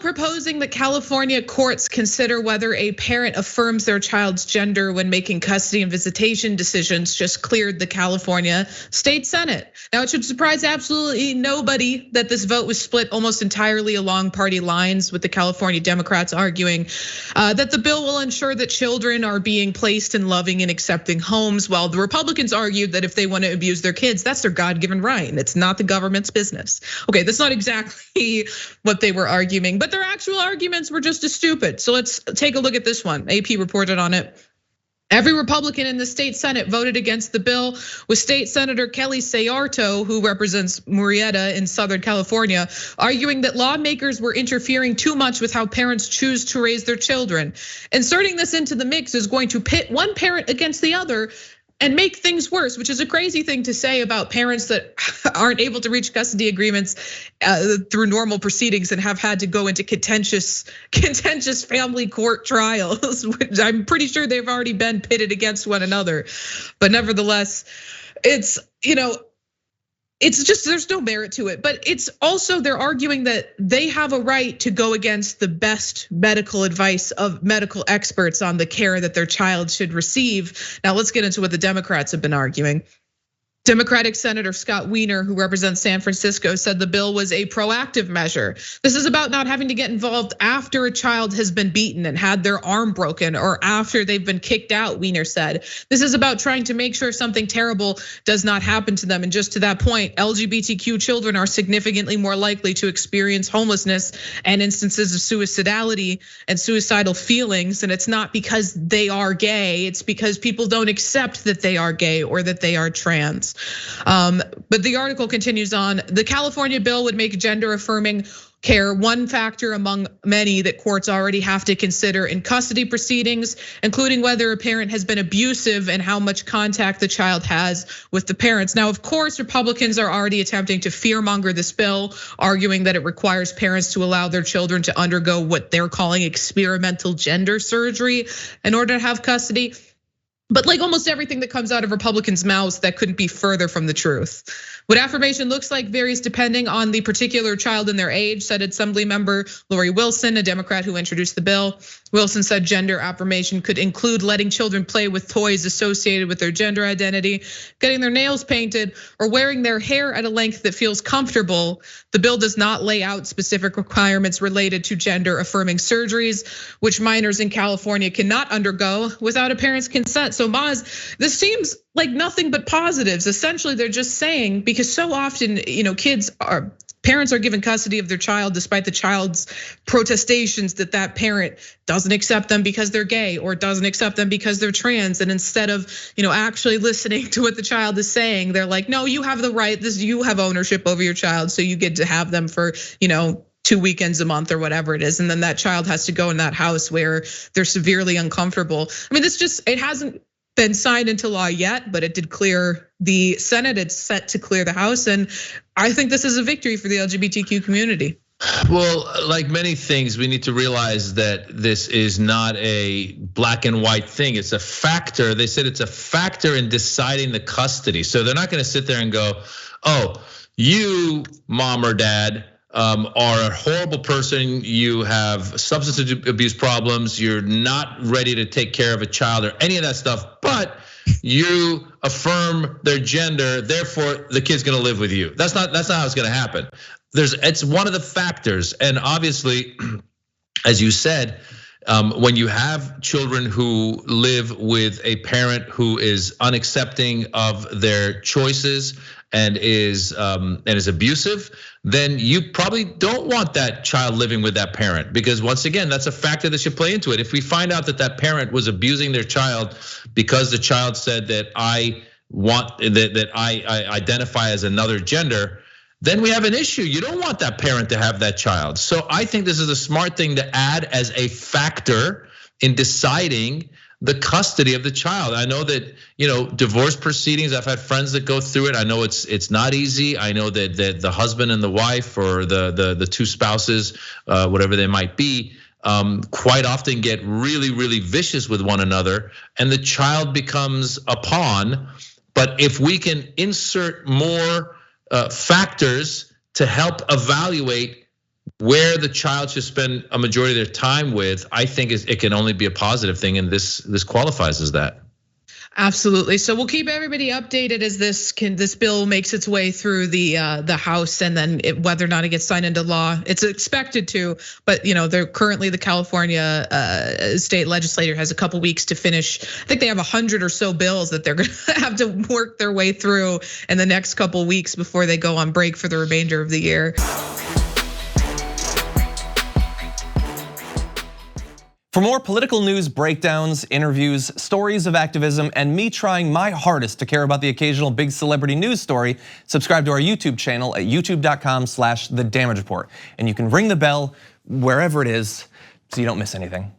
proposing that California courts consider whether a parent affirms their child's gender when making custody and visitation decisions just cleared the California State Senate. Now, it should surprise absolutely nobody that this vote was split almost entirely along party lines, with the California Democrats arguing that the bill will ensure that children are being placed in loving and accepting homes, while the Republicans argued that if they want to abuse their kids, that's their God-given right, and it's not the government's business. Okay, that's not exactly what they were arguing, but their actual arguments were just as stupid. So let's take a look at this one. AP reported on it. Every Republican in the state Senate voted against the bill, with State Senator Kelly Sayarto, who represents Murrieta in Southern California, arguing that lawmakers were interfering too much with how parents choose to raise their children. Inserting this into the mix is going to pit one parent against the other and make things worse, which is a crazy thing to say about parents that aren't able to reach custody agreements through normal proceedings and have had to go into contentious family court trials, which I'm pretty sure they've already been pitted against one another. But nevertheless, it's just, there's no merit to it. But it's also, they're arguing that they have a right to go against the best medical advice of medical experts on the care that their child should receive. Now let's get into what the Democrats have been arguing. Democratic Senator Scott Wiener, who represents San Francisco, said the bill was a proactive measure. This is about not having to get involved after a child has been beaten and had their arm broken, or after they've been kicked out, Wiener said. This is about trying to make sure something terrible does not happen to them. And just to that point, LGBTQ children are significantly more likely to experience homelessness and instances of suicidality and suicidal feelings. And it's not because they are gay, it's because people don't accept that they are gay or that they are trans. But the article continues on. The California bill would make gender affirming care one factor among many that courts already have to consider in custody proceedings, including whether a parent has been abusive and how much contact the child has with the parents. Now, of course, Republicans are already attempting to fearmonger this bill, arguing that it requires parents to allow their children to undergo what they're calling experimental gender surgery in order to have custody. But like almost everything that comes out of Republicans' mouths, that couldn't be further from the truth. What affirmation looks like varies depending on the particular child and their age, said Assemblymember Lori Wilson, a Democrat who introduced the bill. Wilson said gender affirmation could include letting children play with toys associated with their gender identity, getting their nails painted, or wearing their hair at a length that feels comfortable. The bill does not lay out specific requirements related to gender affirming surgeries, which minors in California cannot undergo without a parent's consent. So Maz, this seems like nothing but positives. Essentially, they're just saying, because so often, parents are given custody of their child despite the child's protestations that parent doesn't accept them because they're gay or doesn't accept them because they're trans. And instead of actually listening to what the child is saying, they're like, no, you have the right, you have ownership over your child, so you get to have them for 2 weekends a month or whatever it is. And then that child has to go in that house where they're severely uncomfortable. I mean, it hasn't been signed into law yet, but it did clear the Senate. It's set to clear the House. And I think this is a victory for the LGBTQ community. Well, like many things, we need to realize that this is not a black and white thing. It's a factor. They said it's a factor in deciding the custody. So they're not gonna sit there and go, oh, you, mom or dad, are a horrible person, you have substance abuse problems, you're not ready to take care of a child or any of that stuff, but you affirm their gender, therefore the kid's gonna live with you. That's not how it's gonna happen. It's one of the factors, and obviously, as you said, when you have children who live with a parent who is unaccepting of their choices and is abusive, then you probably don't want that child living with that parent, because once again, that's a factor that should play into it. If we find out that that parent was abusing their child because the child said that I identify as another gender, then we have an issue. You don't want that parent to have that child. So I think this is a smart thing to add as a factor in deciding the custody of the child. I know that, divorce proceedings, I've had friends that go through it. I know it's not easy. I know that the husband and the wife, or the two spouses, whatever they might be, quite often get really, really vicious with one another, and the child becomes a pawn. But if we can insert more factors to help evaluate where the child should spend a majority of their time with, I think it can only be a positive thing, and this qualifies as that. Absolutely. So we'll keep everybody updated as this bill makes its way through the House, and then whether or not it gets signed into law. It's expected to, but they're currently, the California state legislature has a couple weeks to finish. I think they have 100 or so bills that they're gonna have to work their way through in the next couple weeks before they go on break for the remainder of the year. For more political news, breakdowns, interviews, stories of activism, and me trying my hardest to care about the occasional big celebrity news story, subscribe to our YouTube channel at youtube.com/The Damage Report. And you can ring the bell wherever it is so you don't miss anything.